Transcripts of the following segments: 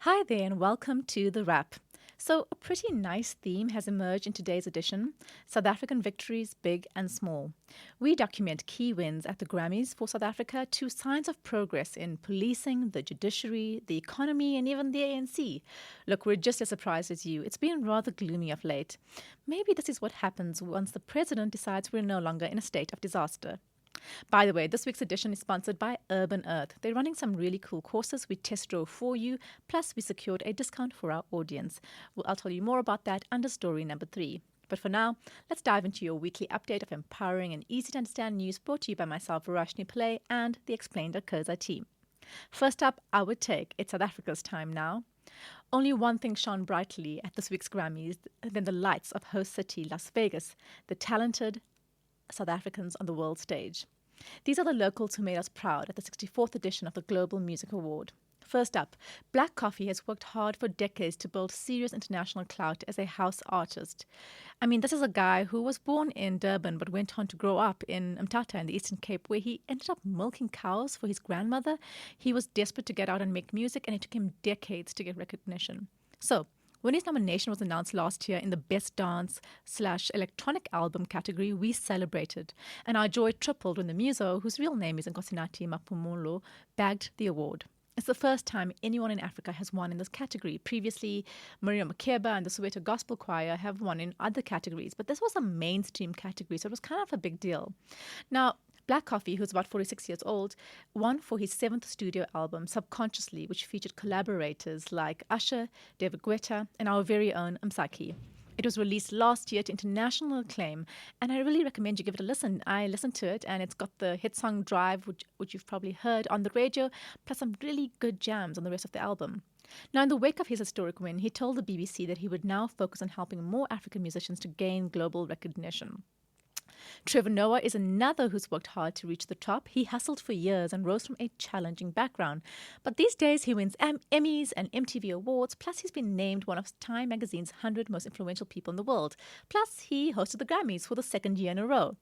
Hi there, and welcome to The Wrap. So, a pretty nice theme has emerged in today's edition: South African victories, big and small. We document key wins at the Grammys for South Africa to signs of progress in policing, the judiciary, the economy, and even the ANC. Look, we're just as surprised as you. It's been rather gloomy of late. Maybe this is what happens once the president decides we're no longer in a state of disaster. By the way, this week's edition is sponsored by Urban Earth. They're running some really cool courses we test drove for you, plus we secured a discount for our audience. Well, I'll tell you more about that under story number 3. But for now, let's dive into your weekly update of empowering and easy to understand news brought to you by myself, Verashni Pillay, and the Explained Akosa team. First up, our take. It's South Africa's time now. Only one thing shone brightly at this week's Grammys than the lights of host city Las Vegas, the talented South Africans on the world stage. These are the locals who made us proud at the 64th edition of the Global Music Award. First up, Black Coffee has worked hard for decades to build serious international clout as a house artist. I mean, this is a guy who was born in Durban but went on to grow up in Mthatha in the Eastern Cape, where he ended up milking cows for his grandmother. He was desperate to get out and make music, and it took him decades to get recognition. So, when his nomination was announced last year in the Best Dance/Electronic Album category, we celebrated. And our joy tripled when the muso, whose real name is Nkosinathi Maphumulo, bagged the award. It's the first time anyone in Africa has won in this category. Previously, Maria Makeba and the Soweto Gospel Choir have won in other categories, but this was a mainstream category, so it was kind of a big deal. Now, Black Coffee, who's about 46 years old, won for his 7th studio album, Subconsciously, which featured collaborators like Usher, David Guetta, and our very own Msaki. It was released last year to international acclaim, and I really recommend you give it a listen. I listened to it, and it's got the hit song Drive, which you've probably heard on the radio, plus some really good jams on the rest of the album. Now, in the wake of his historic win, he told the BBC that he would now focus on helping more African musicians to gain global recognition. Trevor Noah is another who's worked hard to reach the top. He hustled for years and rose from a challenging background. But these days he wins Emmys and MTV Awards, plus he's been named one of Time magazine's 100 most influential people in the world. Plus he hosted the Grammys for the second year in a row.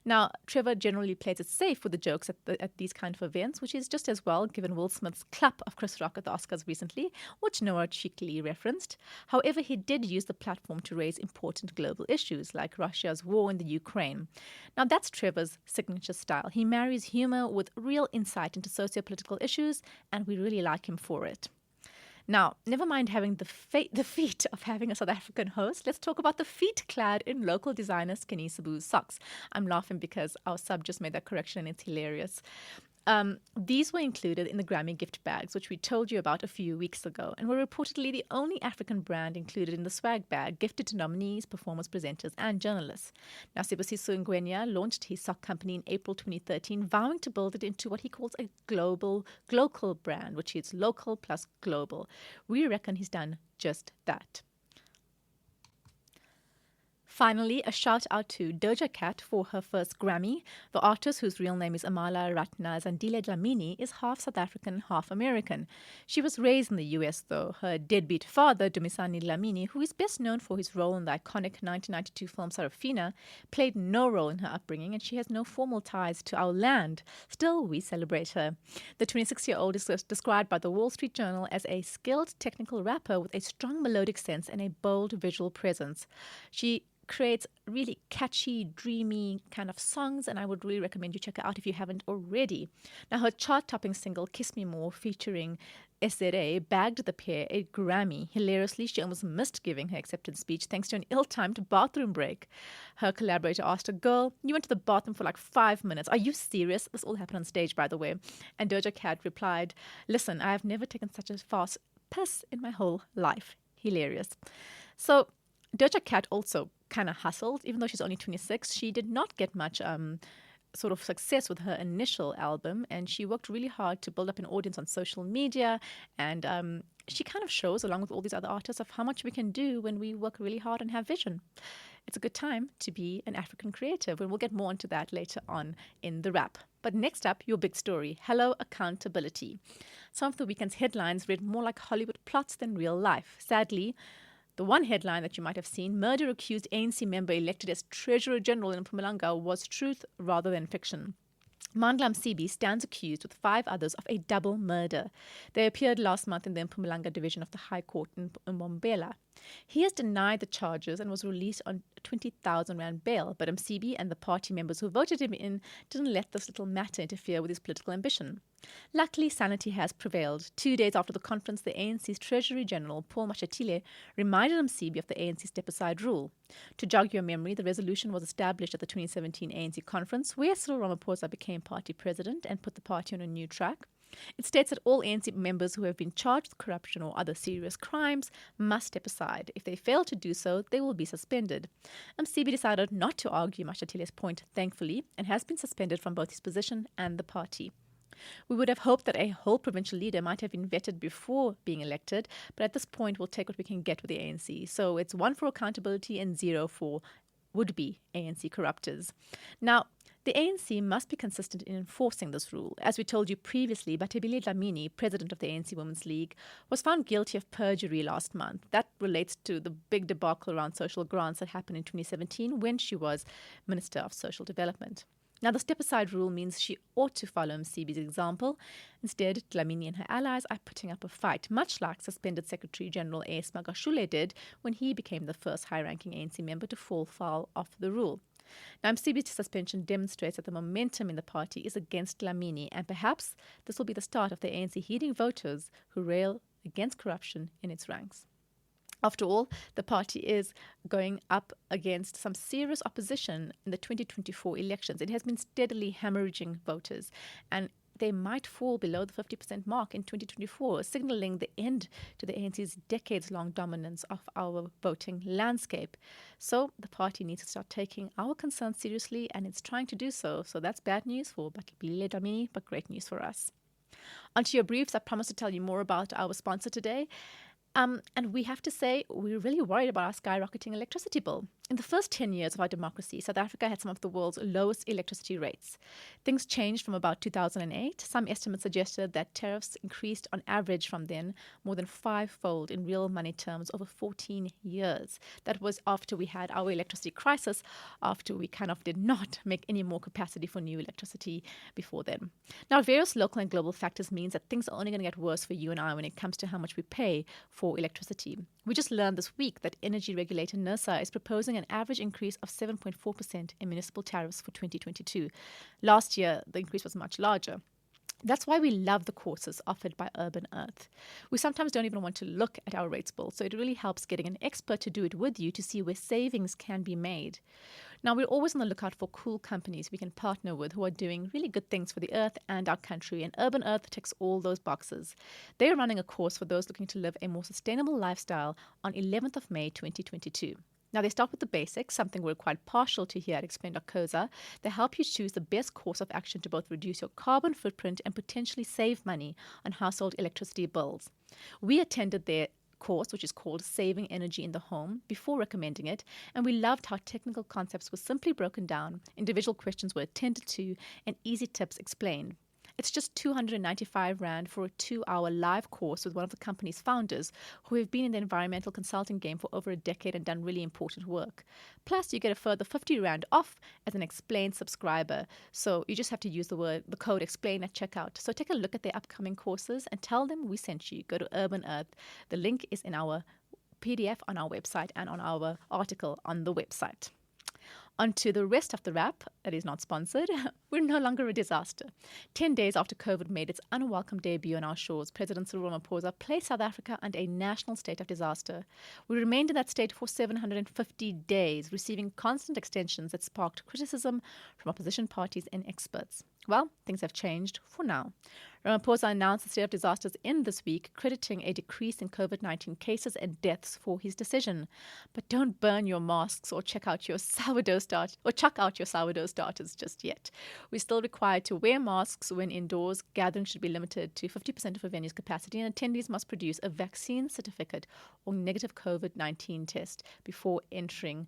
Now, Trevor generally plays it safe with the jokes at these kind of events, which is just as well given Will Smith's clap of Chris Rock at the Oscars recently, which Noah cheekily referenced. However, he did use the platform to raise important global issues like Russia's war in the Ukraine. Now, that's Trevor's signature style. He marries humor with real insight into socio-political issues, and we really like him for it. Now, never mind having the feat of having a South African host, let's talk about the feet clad in local designer Skinny Sabu's socks. I'm laughing because our sub just made that correction and it's hilarious. These were included in the Grammy gift bags, which we told you about a few weeks ago, and were reportedly the only African brand included in the swag bag, gifted to nominees, performers, presenters, and journalists. Now, Sibusiso Ngwenya launched his sock company in April 2013, vowing to build it into what he calls a global brand, which is local plus global. We reckon he's done just that. Finally, a shout out to Doja Cat for her first Grammy. The artist, whose real name is Amala Ratna Zandile Dlamini, is half South African, half American. She was raised in the US, though. Her deadbeat father, Dumisani Dlamini, who is best known for his role in the iconic 1992 film Sarafina, played no role in her upbringing, and she has no formal ties to our land. Still, we celebrate her. The 26-year-old is described by the Wall Street Journal as a skilled technical rapper with a strong melodic sense and a bold visual presence. She creates really catchy, dreamy kind of songs, and I would really recommend you check her out if you haven't already. Now, her chart-topping single, Kiss Me More, featuring SZA, bagged the pair a Grammy. Hilariously, she almost missed giving her acceptance speech thanks to an ill-timed bathroom break. Her collaborator asked her, "Girl, you went to the bathroom for like 5 minutes. Are you serious?" This all happened on stage, by the way. And Doja Cat replied, "Listen, I have never taken such a fast piss in my whole life." Hilarious. So, Doja Cat also kind of hustled. Even though she's only 26, she did not get much sort of success with her initial album, and she worked really hard to build up an audience on social media, and she kind of shows, along with all these other artists, of how much we can do when we work really hard and have vision. It's a good time to be an African creative, and we'll get more into that later on in the wrap. But next up, your big story. Hello, accountability. Some of the weekend's headlines read more like Hollywood plots than real life. Sadly, the one headline that you might have seen, murder-accused ANC member elected as Treasurer General in Mpumalanga, was truth rather than fiction. Mandla Msibi stands accused with 5 others of a double murder. They appeared last month in the Mpumalanga division of the High Court in Mbombela. He has denied the charges and was released on 20,000 rand bail, but Msibi and the party members who voted him in didn't let this little matter interfere with his political ambition. Luckily, sanity has prevailed. 2 days after the conference, the ANC's Treasury General, Paul Mashatile, reminded Msibi of the ANC step-aside rule. To jog your memory, the resolution was established at the 2017 ANC conference, where Cyril Ramaphosa became party president and put the party on a new track. It states that all ANC members who have been charged with corruption or other serious crimes must step aside. If they fail to do so, they will be suspended. Msibi decided not to argue Mashatile's point, thankfully, and has been suspended from both his position and the party. We would have hoped that a whole provincial leader might have been vetted before being elected, but at this point we'll take what we can get with the ANC. So it's 1 for accountability and 0 for would-be ANC corruptors. Now, the ANC must be consistent in enforcing this rule. As we told you previously, Batebile Dlamini, president of the ANC Women's League, was found guilty of perjury last month. That relates to the big debacle around social grants that happened in 2017 when she was Minister of Social Development. Now, the step-aside rule means she ought to follow Msibi's example. Instead, Dlamini and her allies are putting up a fight, much like suspended Secretary General A.S. Magashule did when he became the first high-ranking ANC member to fall foul of the rule. Now, Msibi's suspension demonstrates that the momentum in the party is against Dlamini, and perhaps this will be the start of the ANC heeding voters who rail against corruption in its ranks. After all, the party is going up against some serious opposition in the 2024 elections. It has been steadily hemorrhaging voters, and they might fall below the 50% mark in 2024, signaling the end to the ANC's decades-long dominance of our voting landscape. So the party needs to start taking our concerns seriously, and it's trying to do so. So that's bad news for Batebile Dlamini, but great news for us. Onto your briefs, I promised to tell you more about our sponsor today. And we have to say, we're really worried about our skyrocketing electricity bill. In the first 10 years of our democracy, South Africa had some of the world's lowest electricity rates. Things changed from about 2008. Some estimates suggested that tariffs increased on average from then more than 5-fold in real money terms over 14 years. That was after we had our electricity crisis, after we kind of did not make any more capacity for new electricity before then. Now, various local and global factors means that things are only going to get worse for you and I when it comes to how much we pay for electricity. We just learned this week that energy regulator NERSA is proposing an average increase of 7.4% in municipal tariffs for 2022. Last year, the increase was much larger. That's why we love the courses offered by Urban Earth. We sometimes don't even want to look at our rates bill, so it really helps getting an expert to do it with you to see where savings can be made. Now, we're always on the lookout for cool companies we can partner with who are doing really good things for the earth and our country, and Urban Earth ticks all those boxes. They're running a course for those looking to live a more sustainable lifestyle on 11th of May 2022. Now, they start with the basics, something we're quite partial to here at Explain.coza. They help you choose the best course of action to both reduce your carbon footprint and potentially save money on household electricity bills. We attended their course, which is called Saving Energy in the Home, before recommending it, and we loved how technical concepts were simply broken down, individual questions were attended to, and easy tips explained. It's just 295 Rand for a 2-hour live course with one of the company's founders who have been in the environmental consulting game for over a decade and done really important work. Plus, you get a further 50 Rand off as an Explain subscriber. So you just have to use the code Explain at checkout. So take a look at their upcoming courses and tell them we sent you. Go to Urban Earth. The link is in our PDF on our website and on our article on the website. On to the rest of the wrap that is not sponsored. We're no longer a disaster. 10 days after COVID made its unwelcome debut on our shores, President Cyril Ramaphosa placed South Africa under a national state of disaster. We remained in that state for 750 days, receiving constant extensions that sparked criticism from opposition parties and experts. Well, things have changed for now. Ramaphosa announced the state of disasters in this week, crediting a decrease in COVID-19 cases and deaths for his decision. But don't burn your masks or chuck out your sourdough starters just yet. We're still required to wear masks when indoors. Gatherings should be limited to 50% of a venue's capacity, and attendees must produce a vaccine certificate or negative COVID-19 test before entering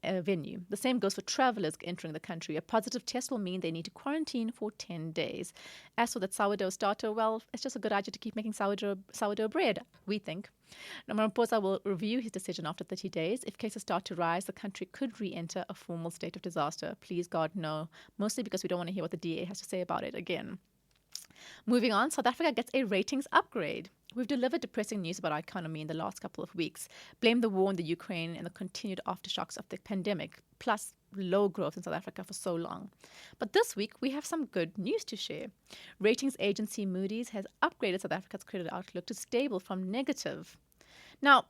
venue. The same goes for travelers entering the country. A positive test will mean they need to quarantine for 10 days. As for that sourdough starter, well, it's just a good idea to keep making sourdough bread, we think. Now, Ramaphosa will review his decision after 30 days. If cases start to rise, the country could re-enter a formal state of disaster. Please, God, no. Mostly because we don't want to hear what the DA has to say about it again. Moving on, South Africa gets a ratings upgrade. We've delivered depressing news about our economy in the last couple of weeks. Blame the war in the Ukraine and the continued aftershocks of the pandemic, plus low growth in South Africa for so long. But this week, we have some good news to share. Ratings agency Moody's has upgraded South Africa's credit outlook to stable from negative. Now,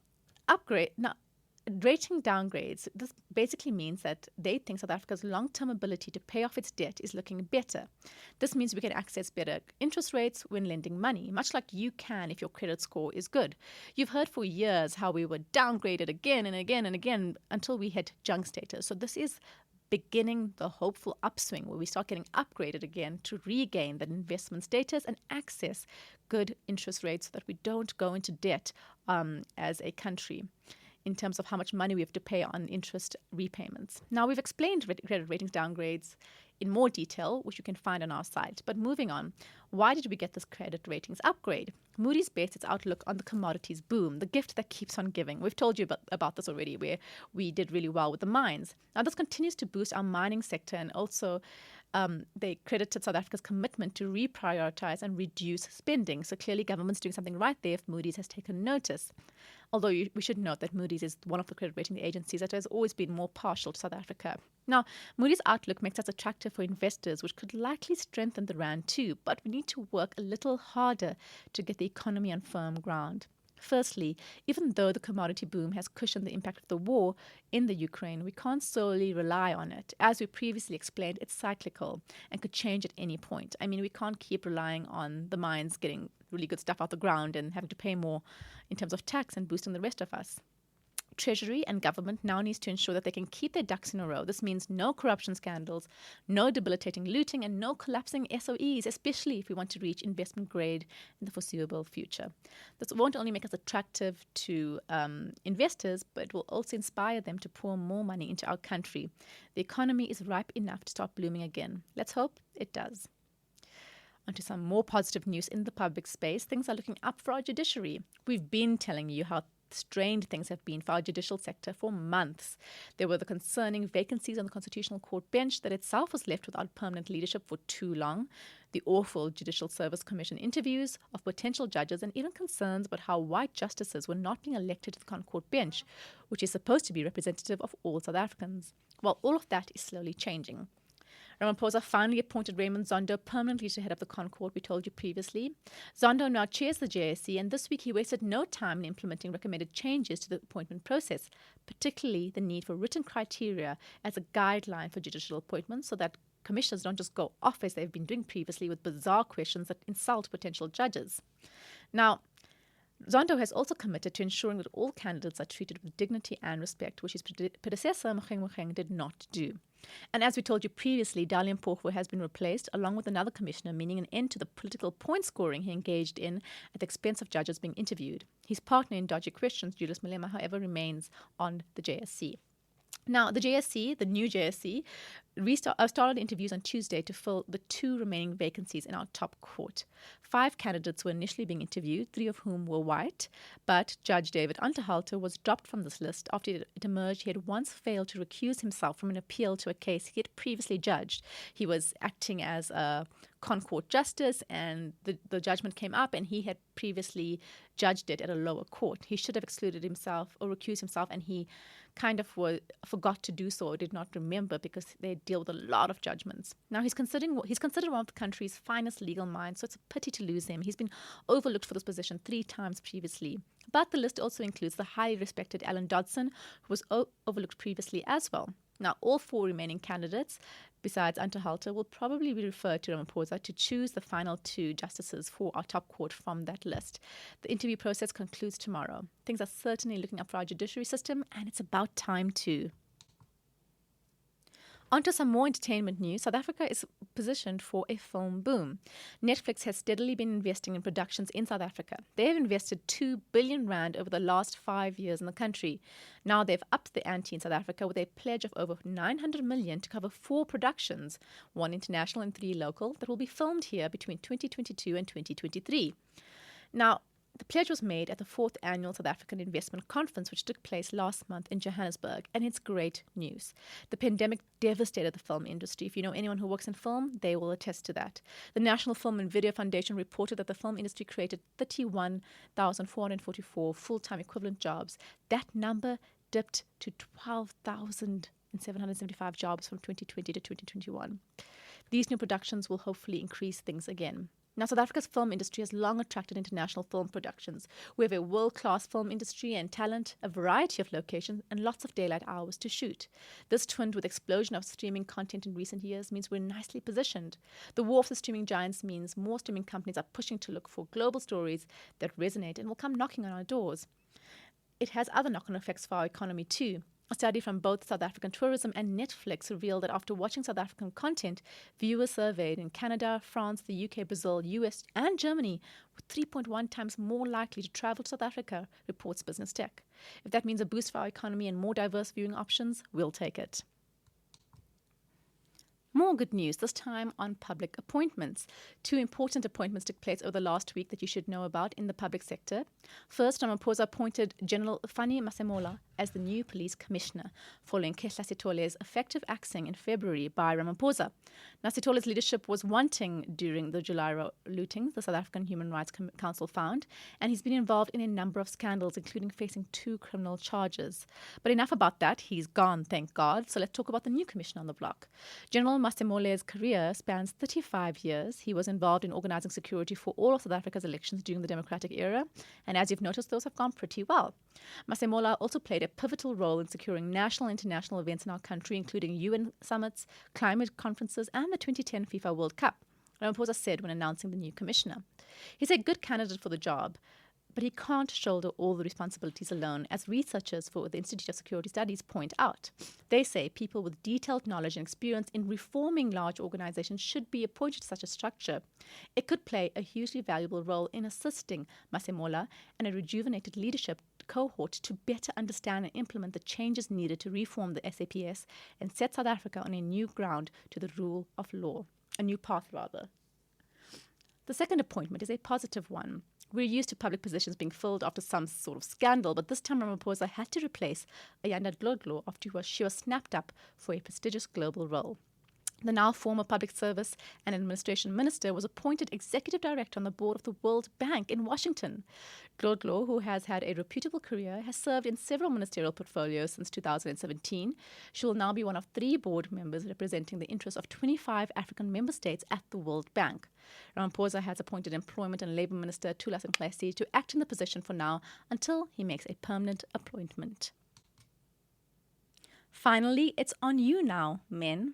rating downgrades, this basically means that they think South Africa's long-term ability to pay off its debt is looking better. This means we can access better interest rates when lending money, much like you can if your credit score is good. You've heard for years how we were downgraded again and again and again until we hit junk status. So this is beginning the hopeful upswing where we start getting upgraded again to regain that investment status and access good interest rates so that we don't go into debt as a country in terms of how much money we have to pay on interest repayments. Now, we've explained credit ratings downgrades in more detail, which you can find on our site. But moving on, why did we get this credit ratings upgrade? Moody's based its outlook on the commodities boom, the gift that keeps on giving. We've told you about this already, where we did really well with the mines. Now, this continues to boost our mining sector, and also they credited South Africa's commitment to reprioritize and reduce spending. So clearly government's doing something right there if Moody's has taken notice. Although we should note that Moody's is one of the credit rating agencies that has always been more partial to South Africa. Now, Moody's outlook makes us attractive for investors, which could likely strengthen the rand too, but we need to work a little harder to get the economy on firm ground. Firstly, even though the commodity boom has cushioned the impact of the war in the Ukraine, we can't solely rely on it. As we previously explained, it's cyclical and could change at any point. I mean, we can't keep relying on the mines getting really good stuff out the ground and having to pay more in terms of tax and boosting the rest of us. Treasury and government now needs to ensure that they can keep their ducks in a row. This means no corruption scandals, no debilitating looting, and no collapsing SOEs, especially if we want to reach investment grade in the foreseeable future. This won't only make us attractive to investors, but it will also inspire them to pour more money into our country. The economy is ripe enough to start blooming again. Let's hope it does. Onto some more positive news in the public space. Things are looking up for our judiciary. We've been telling you how strained things have been for our judicial sector for months. There were the concerning vacancies on the Constitutional Court bench that itself was left without permanent leadership for too long, the awful Judicial Service Commission interviews of potential judges, and even concerns about how white justices were not being elected to the Court bench, which is supposed to be representative of all South Africans. Well, all of that is slowly changing. Ramaphosa finally appointed Raymond Zondo permanently to head up the Court, we told you previously. Zondo now chairs the JSC, and this week he wasted no time in implementing recommended changes to the appointment process, particularly the need for written criteria as a guideline for judicial appointments so that commissioners don't just go off as they've been doing previously with bizarre questions that insult potential judges. Now, Zondo has also committed to ensuring that all candidates are treated with dignity and respect, which his predecessor, Mogoeng, did not do. And as we told you previously, Dalian Porvo has been replaced, along with another commissioner, meaning an end to the political point scoring he engaged in at the expense of judges being interviewed. His partner in dodgy questions, Julius Malema, however, remains on the JSC. Now, the JSC, the new JSC, started interviews on Tuesday to fill the 2 remaining vacancies in our top court. 5 candidates were initially being interviewed, 3 of whom were white, but Judge David Unterhalter was dropped from this list after it emerged he had once failed to recuse himself from an appeal to a case he had previously judged. He was acting as a Court justice, and the judgment came up, and he had previously judged it at a lower court. He should have excluded himself or recused himself, and he kind of forgot to do so or did not remember because they deal with a lot of judgments. Now, he's considered one of the country's finest legal minds, so it's a pity to lose him. He's been overlooked for this position 3 times previously. But the list also includes the highly respected Alan Dodson, who was overlooked previously as well. Now, all 4 remaining candidates, besides Unterhalter, will probably be referred to Ramaphosa to choose the final 2 justices for our top court from that list. The interview process concludes tomorrow. Things are certainly looking up for our judiciary system, and it's about time too. Onto some more entertainment news. South Africa is positioned for a film boom. Netflix has steadily been investing in productions in South Africa. They have invested 2 billion rand over the last 5 years in the country. Now they've upped the ante in South Africa with a pledge of over 900 million to cover 4 productions, 1 international and 3 local, that will be filmed here between 2022 and 2023. Now, the pledge was made at the 4th Annual South African Investment Conference, which took place last month in Johannesburg, and it's great news. The pandemic devastated the film industry. If you know anyone who works in film, they will attest to that. The National Film and Video Foundation reported that the film industry created 31,444 full-time equivalent jobs. That number dipped to 12,775 jobs from 2020 to 2021. These new productions will hopefully increase things again. Now, South Africa's film industry has long attracted international film productions. We have a world-class film industry and talent, a variety of locations, and lots of daylight hours to shoot. This, twinned with the explosion of streaming content in recent years, means we're nicely positioned. The war of the streaming giants means more streaming companies are pushing to look for global stories that resonate and will come knocking on our doors. It has other knock-on effects for our economy too. A study from both South African Tourism and Netflix revealed that after watching South African content, viewers surveyed in Canada, France, the UK, Brazil, US, and Germany were 3.1 times more likely to travel to South Africa, reports Business Tech. If that means a boost for our economy and more diverse viewing options, we'll take it. More good news, this time on public appointments. 2 important appointments took place over the last week that you should know about in the public sector. First, Ramaphosa appointed General Fani Masemola as the new police commissioner, following Kehla Setole's effective axing in February by Ramaphosa. Now, Setole's leadership was wanting during the July lootings, the South African Human Rights Council found, and he's been involved in a number of scandals, including facing 2 criminal charges. But enough about that, he's gone, thank God. So let's talk about the new commissioner on the block. General Masemole's career spans 35 years. He was involved in organizing security for all of South Africa's elections during the democratic era, and as you've noticed, those have gone pretty well. Masemola also played a pivotal role in securing national and international events in our country, including UN summits, climate conferences, and the 2010 FIFA World Cup, Ramaphosa said when announcing the new commissioner. He's a good candidate for the job, but he can't shoulder all the responsibilities alone, as researchers for the Institute of Security Studies point out. They say people with detailed knowledge and experience in reforming large organizations should be appointed to such a structure. It could play a hugely valuable role in assisting Masemola and a rejuvenated leadership cohort to better understand and implement the changes needed to reform the SAPS and set South Africa on a new ground to the rule of law. A new path, rather. The second appointment is a positive one. We're used to public positions being filled after some sort of scandal, but this time Ramaphosa had to replace Ayanda Dlodlo after she was snapped up for a prestigious global role. The now former Public Service and Administration Minister was appointed Executive Director on the board of the World Bank in Washington. Dlodlo, who has had a reputable career, has served in several ministerial portfolios since 2017. She will now be one of 3 board members representing the interests of 25 African member states at the World Bank. Ramaphosa has appointed Employment and Labour Minister Thulas Nxesi to act in the position for now until he makes a permanent appointment. Finally, it's on you now, men.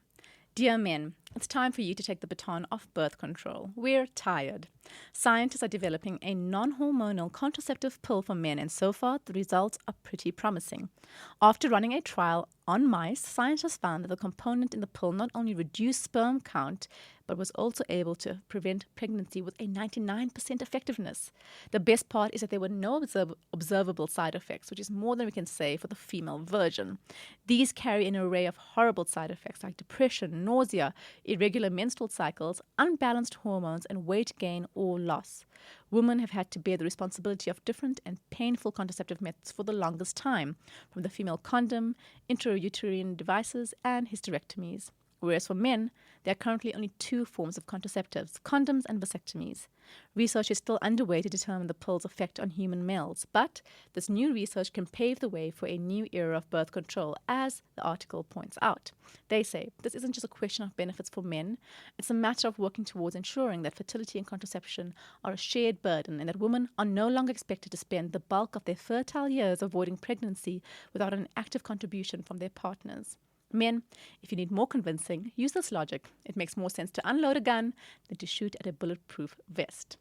Dear men, it's time for you to take the baton off birth control. We're tired. Scientists are developing a non-hormonal contraceptive pill for men, and so far the results are pretty promising. After running a trial on mice, scientists found that the component in the pill not only reduced sperm count, but was also able to prevent pregnancy with a 99% effectiveness. The best part is that there were no observable side effects, which is more than we can say for the female version. These carry an array of horrible side effects like depression, nausea, irregular menstrual cycles, unbalanced hormones, and weight gain or loss. Women have had to bear the responsibility of different and painful contraceptive methods for the longest time, from the female condom, intrauterine devices, and hysterectomies. Whereas for men, there are currently only 2 forms of contraceptives, condoms and vasectomies. Research is still underway to determine the pill's effect on human males, but this new research can pave the way for a new era of birth control, as the article points out. They say this isn't just a question of benefits for men, it's a matter of working towards ensuring that fertility and contraception are a shared burden and that women are no longer expected to spend the bulk of their fertile years avoiding pregnancy without an active contribution from their partners. Men, if you need more convincing, use this logic. It makes more sense to unload a gun than to shoot at a bulletproof vest.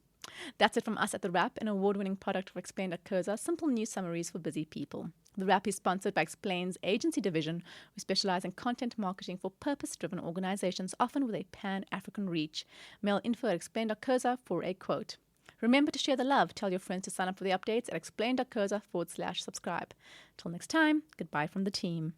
That's it from us at The Wrap, an award-winning product of Explain.coza, simple news summaries for busy people. The Wrap is sponsored by Explain's agency division, who specialize in content marketing for purpose-driven organizations, often with a pan-African reach. Mail info at Explain.coza for a quote. Remember to share the love. Tell your friends to sign up for the updates at explain.coza/subscribe. Till next time, goodbye from the team.